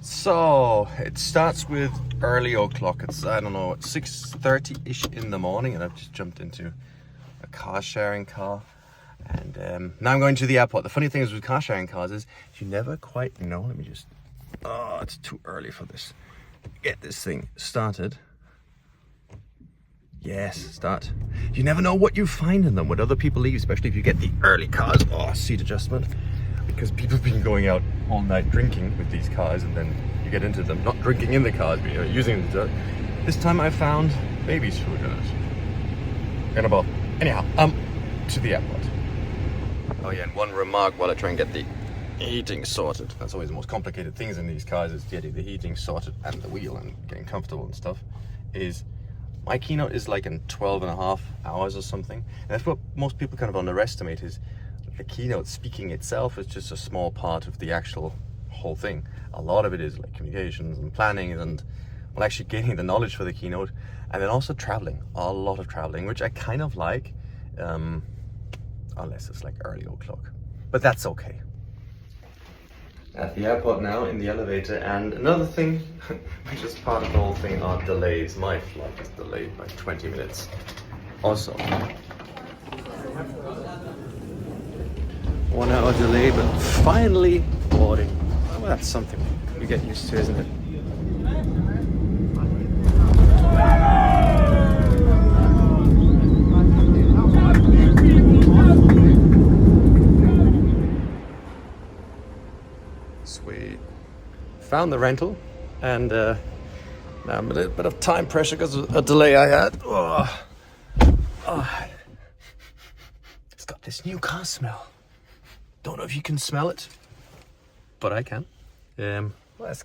So it starts with early o'clock. It's, I don't know, 6:30-ish in the morning, and I've just jumped into a car sharing car. And now I'm going to the airport. The funny thing is with car sharing cars is you never quite know. Let me just, oh, it's too early for this. Get this thing started. Yes, start. You never know what you find in them, what other people leave, especially if you get the early cars. Oh, seat adjustment. Because people have been going out all night drinking with these cars, and then you get into them, not drinking in the cars, but using them. This time I found baby's food in it. And about, anyhow, to the airport. Oh yeah, and one remark while I try and get the heating sorted. That's always the most complicated things in these cars, is getting the heating sorted and the wheel and getting comfortable and stuff. Is my Keynote is like in 12.5 hours or something. And that's what most people kind of underestimate, is the Keynote speaking itself is just a small part of the actual whole thing. A lot of it is like communications and planning and, well, actually gaining the knowledge for the Keynote, and then also traveling, a lot of traveling, which I kind of like, unless it's like early o'clock, but that's okay. At the airport now, in the elevator, and another thing, which is part of the whole thing, are delays. My flight is delayed by 20 minutes. Also, 1 hour delay, but finally boarding. Well, that's something you get used to, isn't it? Sweet. Found the rental, and now I'm a little bit of time pressure because of a delay I had. Oh. It's got this new car smell. Don't know if you can smell it, but I can. Let's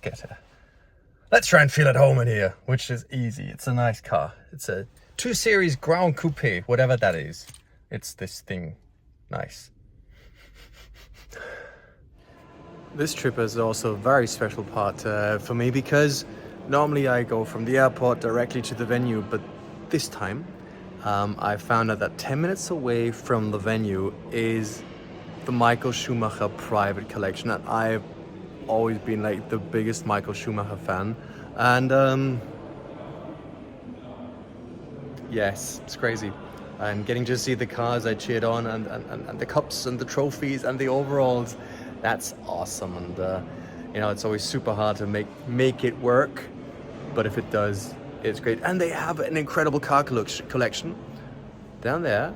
try and feel at home in here, which is easy. It's a nice car. It's a 2 Series Ground Coupe, whatever that is. It's this thing. Nice. This trip is also a very special part for me, because normally I go from the airport directly to the venue, but this time I found out that 10 minutes away from the venue is the Michael Schumacher private collection, and I've always been like the biggest Michael Schumacher fan, and yes, it's crazy. And getting to see the cars I cheered on, and the cups and the trophies and the overalls, that's awesome. And it's always super hard to make it work, but if it does, it's great. And they have an incredible car collection. Down there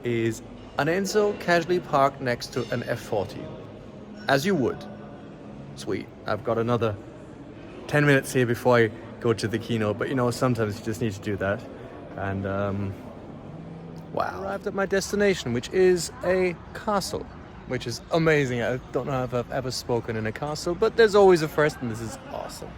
is an Enzo casually parked next to an F40, as you would. Sweet. I've got another 10 minutes here before I go to the Keynote, but sometimes you just need to do that. And wow, arrived at my destination, which is a castle, which is amazing. I don't know if I've ever spoken in a castle, but there's always a first, and this is awesome.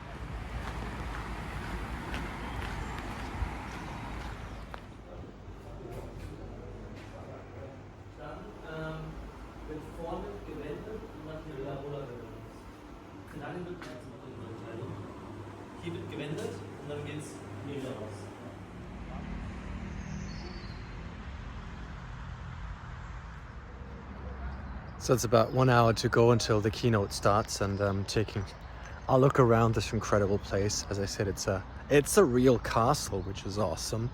So it's about 1 hour to go until the Keynote starts, and I'm taking a look around this incredible place. As I said, it's a real castle, which is awesome,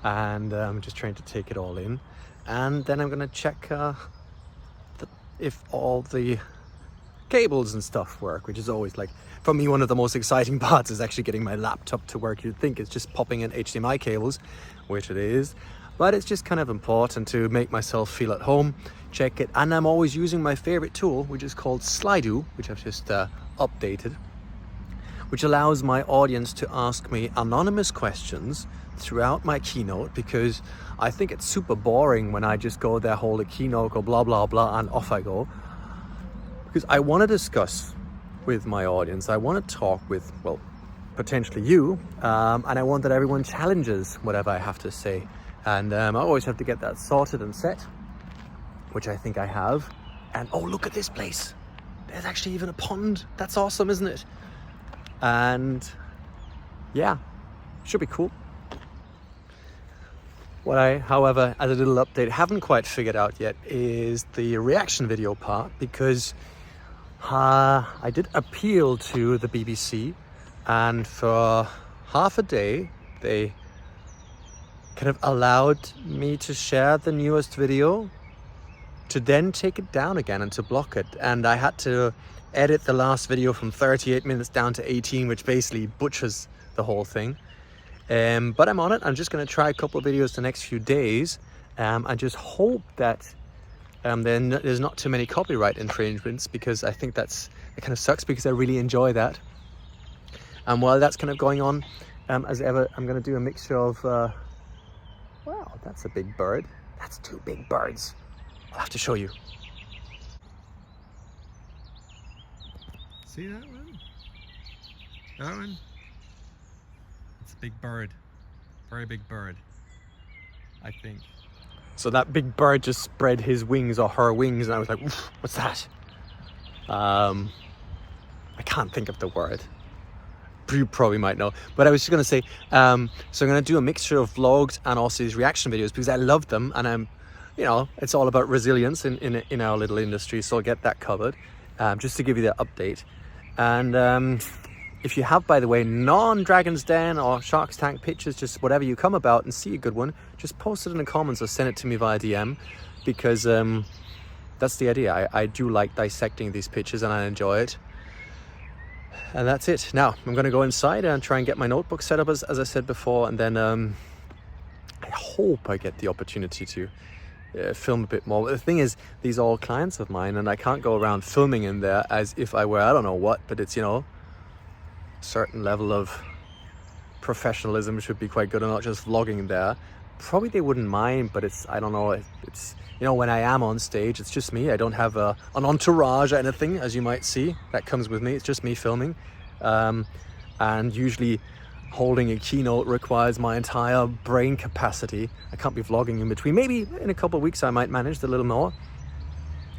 and I'm just trying to take it all in, and then I'm gonna check if all the cables and stuff work, which is always, like, for me, one of the most exciting parts is actually getting my laptop to work. You'd think it's just popping in HDMI cables, which it is, but it's just kind of important to make myself feel at home, check it. And I'm always using my favorite tool, which is called Slido, which I've just updated, which allows my audience to ask me anonymous questions throughout my Keynote, because I think it's super boring when I just go there, hold a keynote, go blah blah blah, and off I go. Because I want to discuss with my audience, I want to talk with, well, potentially you, and I want that everyone challenges whatever I have to say. And I always have to get that sorted and set, which I think I have. And oh, look at this place. There's actually even a pond. That's awesome, isn't it? And yeah, should be cool. What I, however, as a little update, haven't quite figured out yet is the reaction video part, because I did appeal to the BBC, and for half a day they kind of allowed me to share the newest video, to then take it down again and to block it. And I had to edit the last video from 38 minutes down to 18, which basically butchers the whole thing. But I'm on it. I'm just going to try a couple of videos the next few days. I just hope that then there's not too many copyright infringements, because I think it kind of sucks, because I really enjoy that. And while that's kind of going on, as ever, I'm going to do a mixture of wow, that's a big bird. That's 2 big birds. I'll have to show you. See that one? That one? It's a big bird. Very big bird, I think. So that big bird just spread his wings, or her wings, and I was like, what's that? I can't think of the word. You probably might know, but I was just going to say, so I'm going to do a mixture of vlogs and also these reaction videos, because I love them, and I'm, it's all about resilience in our little industry, so I'll get that covered, just to give you that update. And if you have, by the way, non-Dragon's Den or Shark's Tank pictures, just whatever you come about and see a good one, just post it in the comments or send it to me via DM, because that's the idea. I do like dissecting these pictures and I enjoy it. And that's it. Now I'm going to go inside and try and get my notebook set up as I said before, and then I hope I get the opportunity to film a bit more. But the thing is, these are all clients of mine, and I can't go around filming in there as if I were I don't know what, but it's certain level of professionalism should be quite good, and not just vlogging there. Probably they wouldn't mind, but I don't know, it's when I am on stage, it's just me. I don't have an entourage or anything, as you might see, that comes with me. It's just me filming, and usually holding a keynote requires my entire brain capacity. I can't be vlogging in between. Maybe in a couple of weeks I might manage a little more,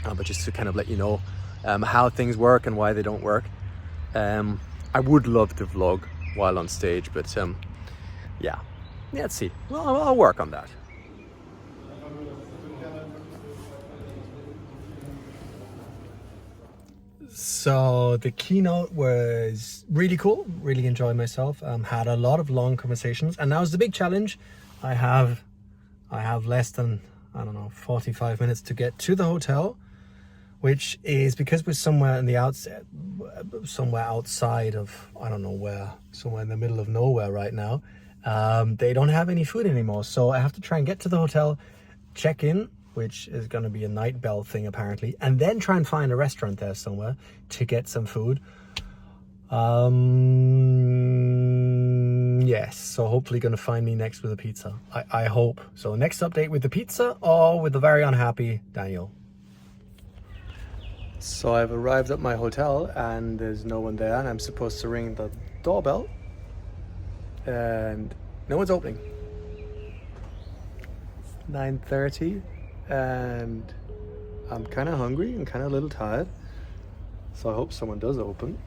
but just to kind of let you know how things work and why they don't work. I would love to vlog while on stage, but yeah, let's see. Well, I'll work on that. So the keynote was really cool, really enjoyed myself, had a lot of long conversations, and that was the big challenge. I have less than, 45 minutes to get to the hotel, which is because we're somewhere in the outside, somewhere outside of, I don't know where, somewhere in the middle of nowhere right now. They don't have any food anymore, so I have to try and get to the hotel, check in, which is going to be a night bell thing apparently, and then try and find a restaurant there somewhere to get some food. Yes, so hopefully going to find me next with a pizza. I hope. So next update with the pizza or with the very unhappy Daniel. So I've arrived at my hotel and there's no one there, and I'm supposed to ring the doorbell and no one's opening. 9:30 and I'm kind of hungry and kind of a little tired, so I hope someone does open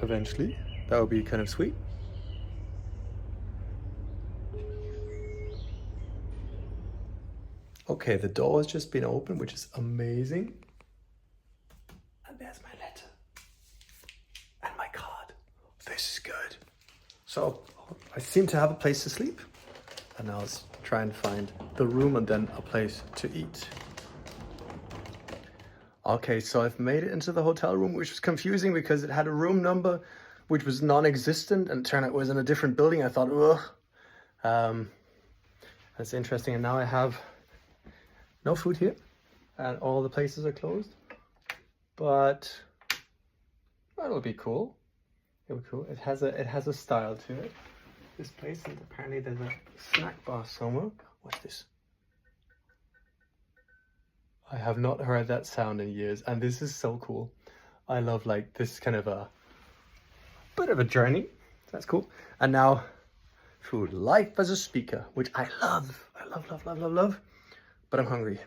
eventually. That would be kind of sweet. Okay, the door has just been opened, which is amazing. And there's my letter and my card. This is good. So I seem to have a place to sleep, and now let's try and find the room and then a place to eat. Okay, so I've made it into the hotel room, which was confusing because it had a room number which was non-existent and turned out it was in a different building. I thought, ugh. That's interesting. And now I have no food here and all the places are closed, but that'll be cool. It'll be cool. It has a style to it, this place, and apparently there's a snack bar somewhere. What's this? I have not heard that sound in years, and this is so cool. I love like this kind of a bit of a journey. That's cool. And now food, life as a speaker, which I love. I love. But I'm hungry.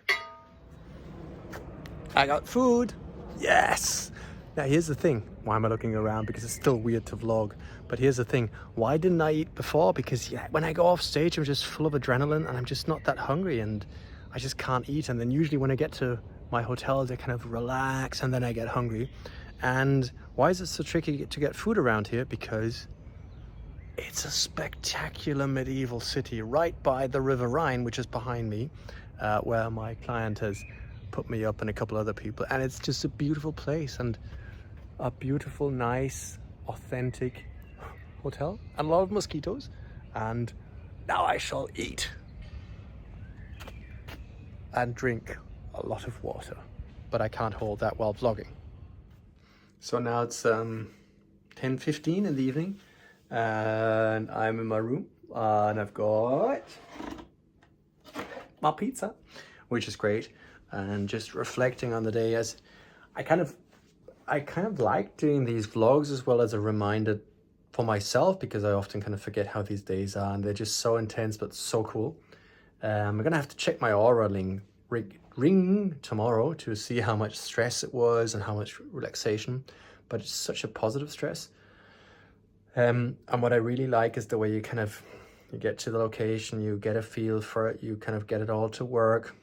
I got food. Yes. Now here's the thing. Why am I looking around? Because it's still weird to vlog. But here's the thing. Why didn't I eat before? Because when I go off stage, I'm just full of adrenaline and I'm just not that hungry and I just can't eat. And then usually when I get to my hotels, I kind of relax and then I get hungry. And why is it so tricky to get food around here? Because it's a spectacular medieval city right by the River Rhine, which is behind me, where my client has put me up and a couple other people. And it's just a beautiful place and a beautiful, nice, authentic hotel and a lot of mosquitoes. And now I shall eat and drink a lot of water, but I can't hold that while vlogging. So now it's 10:15 in the evening and I'm in my room and I've got my pizza, which is great, and just reflecting on the day. As I kind of like doing these vlogs as well as a reminder for myself, because I often kind of forget how these days are and they're just so intense but so cool. I'm gonna have to check my Aura ring tomorrow to see how much stress it was and how much relaxation, but it's such a positive stress. And what I really like is the way you get to the location, you get a feel for it, you kind of get it all to work,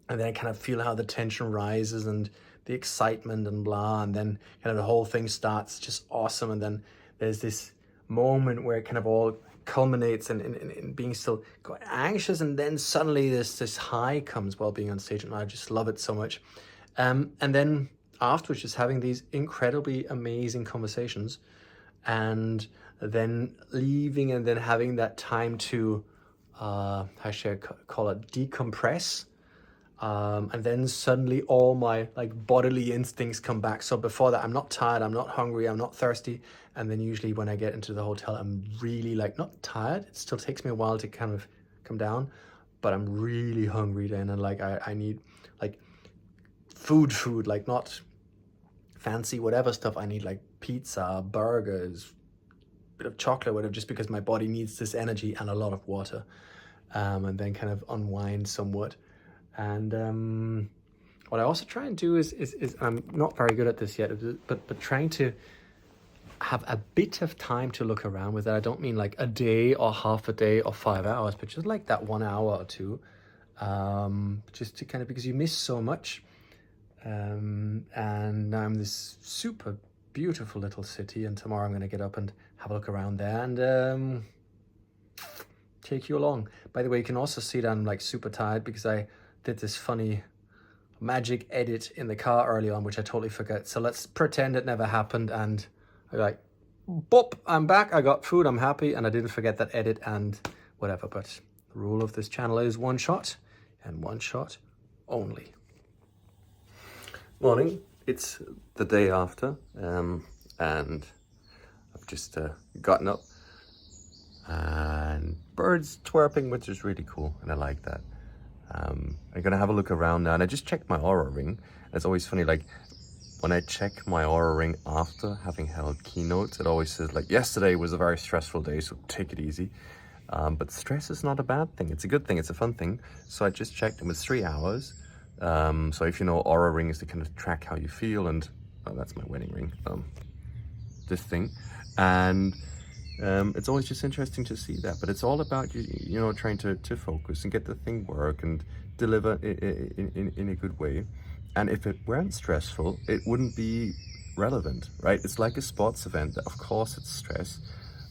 and then kind of feel how the tension rises and the excitement and blah, and then kind of the whole thing starts just awesome, and then there's this moment where it kind of all culminates in being still quite anxious, and then suddenly this high comes while being on stage, and I just love it so much. And then afterwards, just having these incredibly amazing conversations, and then leaving and then having that time to how should I call it, decompress. And then suddenly all my bodily instincts come back. So before that, I'm not tired, I'm not hungry, I'm not thirsty. And then usually when I get into the hotel, I'm really not tired. It still takes me a while to kind of come down, but I'm really hungry then. And I need food, not fancy whatever stuff. I need pizza, burgers, bit of chocolate, whatever, just because my body needs this energy and a lot of water. And then kind of unwind somewhat. And what I also try and do is I'm not very good at this yet, but trying to have a bit of time to look around with it. I don't mean a day or half a day or 5 hours, but just that 1 hour or two, just to kind of, because you miss so much. And now I'm this super beautiful little city, and tomorrow I'm going to get up and have a look around there and take you along. By the way, you can also see that I'm super tired because I did this funny magic edit in the car early on, which I totally forgot. So let's pretend it never happened, and I boop, I'm back, I got food, I'm happy, and I didn't forget that edit and whatever. But the rule of this channel is one shot and one shot only. Morning, it's the day after, and I've just gotten up and birds twerping, which is really cool, and I like that. I'm gonna have a look around now, and I just checked my Aura ring. It's always funny, when I check my Aura ring after having held keynotes, it always says yesterday was a very stressful day, so take it easy. But stress is not a bad thing. It's a good thing. It's a fun thing. So I just checked, it was 3 hours. So if you know, Aura ring is to kind of track how you feel, and that's my wedding ring, this thing. And it's always just interesting to see that, but it's all about trying to focus and get the thing work and deliver in a good way. And if it weren't stressful, it wouldn't be relevant, right? It's like a sports event. Of course it's stress,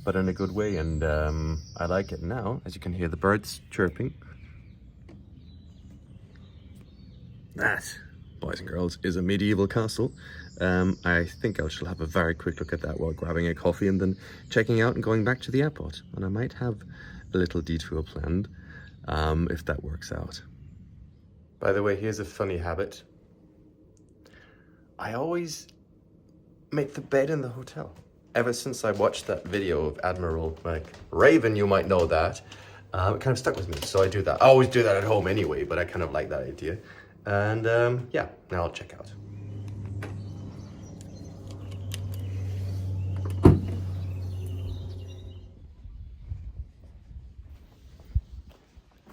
but in a good way. And I like it now. As you can hear the birds chirping. That, boys and girls, is a medieval castle. I think I shall have a very quick look at that while grabbing a coffee and then checking out and going back to the airport. And I might have a little detour planned, if that works out. By the way, here's a funny habit. I always make the bed in the hotel. Ever since I watched that video of Admiral Raven, you might know that, it kind of stuck with me. So I do that. I always do that at home anyway, but I kind of like that idea. And yeah, now I'll check out.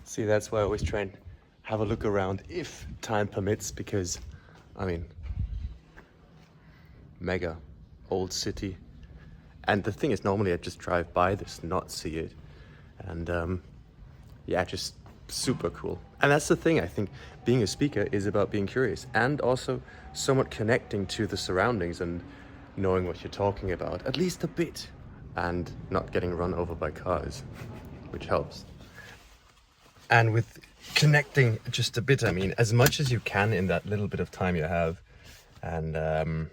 See, that's why I always try and have a look around if time permits, because, I mean, mega old city. And the thing is, normally I just drive by this, not see it. And yeah, just super cool. And that's the thing, I think being a speaker is about being curious and also somewhat connecting to the surroundings and knowing what you're talking about, at least a bit, and not getting run over by cars, which helps. And with connecting just a bit, I mean, as much as you can in that little bit of time you have. And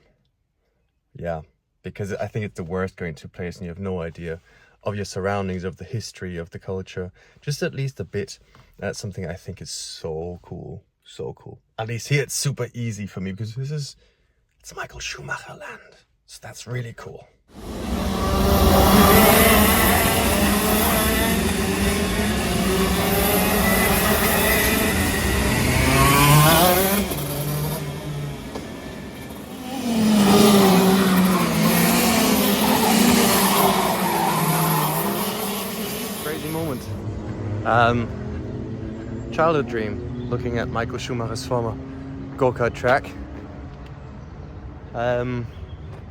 yeah, because I think it's the worst going to a place and you have no idea of your surroundings, of the history, of the culture, just at least a bit. That's something I think is so cool, so cool. At least here it's super easy for me because it's Michael Schumacher land. So that's really cool. Crazy moment. Childhood dream, looking at Michael Schumacher's former go-kart track.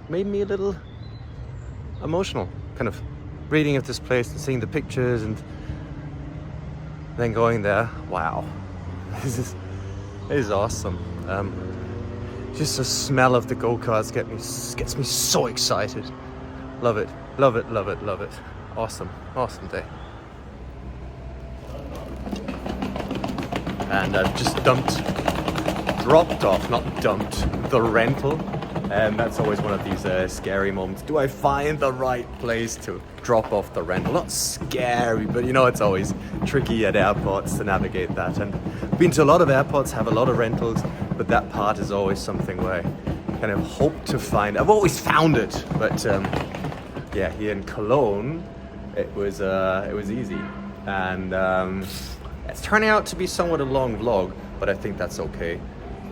Made me a little emotional, kind of reading of this place and seeing the pictures and then going there. Wow, this is awesome. Just the smell of the go-karts gets me so excited. Love it, love it, love it, love it. Awesome, awesome day. And I've just dropped off, not dumped, the rental. And that's always one of these scary moments. Do I find the right place to drop off the rental? Not scary, but you know, it's always tricky at airports to navigate that. And I've been to a lot of airports, have a lot of rentals, but that part is always something where I kind of hope to find. I've always found it, but yeah, here in Cologne, it was easy. And it's turning out to be somewhat a long vlog, but I think that's okay.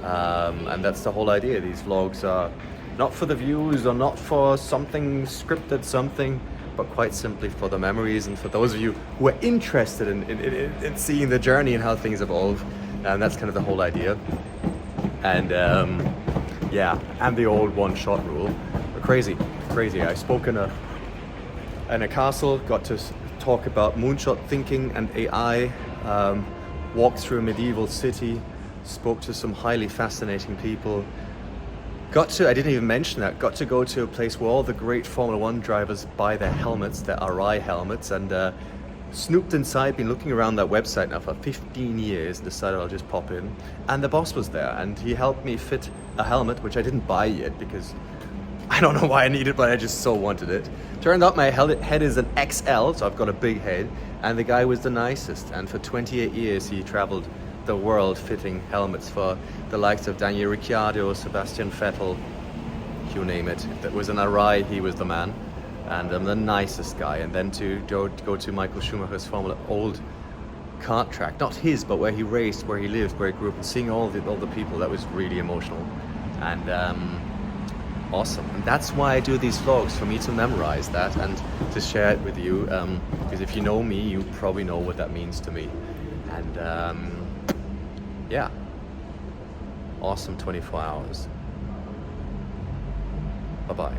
And that's the whole idea. These vlogs are not for the views or not for something scripted, but quite simply for the memories and for those of you who are interested in seeing the journey and how things evolve. And that's kind of the whole idea. And yeah, and the old one-shot rule. But crazy. I spoke in a castle, got to talk about moonshot thinking and AI, walked through a medieval city, spoke to some highly fascinating people. I didn't even mention that, got to go to a place where all the great Formula 1 drivers buy their helmets, their RI helmets, and snooped inside, been looking around that website now for 15 years, and decided I'll just pop in. And the boss was there, and he helped me fit a helmet, which I didn't buy yet because I don't know why I need it, but I just so wanted it. Turned out my head is an XL, so I've got a big head, and the guy was the nicest, and for 28 years he traveled the world fitting helmets for the likes of Daniel Ricciardo, Sebastian Vettel, you name it. If it was an RI, he was the man, and the nicest guy. And then to go to Michael Schumacher's Formula old kart track, not his, but where he raced, where he lived, where he grew up, and seeing all the people, that was really emotional and awesome. And that's why I do these vlogs, for me to memorize that and to share it with you, because if you know me, you probably know what that means to me. And yeah, awesome 24 hours. Bye-bye.